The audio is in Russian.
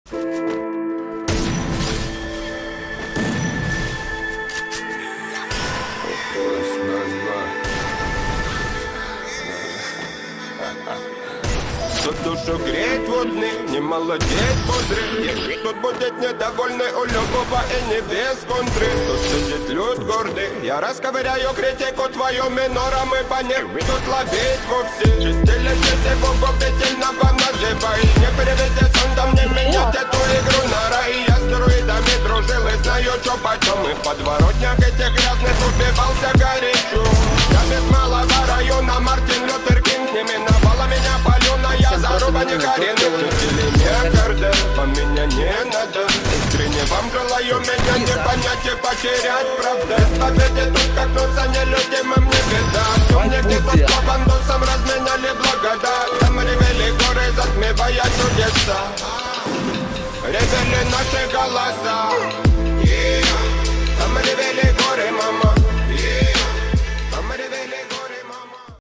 Тут душу греть водный, не молодеть бодрый. Тут будет недовольный у любого и не без контры. Тут сидит люд гордый, я расковыряю критику твою минором и по ней тут ловить вовсе. Чистилище всего губительного называй. Не переведи сондом, не менять эту игру на рай. Я с друидами дружил и знаю, что почем. И в подворотнях этих грязных убивался горячо. Я без малого района Мартин Лютер Кинг. Не миновала меня палюная заруба не коренных. Жители не горды, вам меня не надо. Искренне вам желаю меня не понять и потерять. Правда, в победе тут как носа нелюдимым не беда. Темник где-то по бандосам разменяли благодать. Там ревели горы, затмевая чудеса. Ревели наши голоса.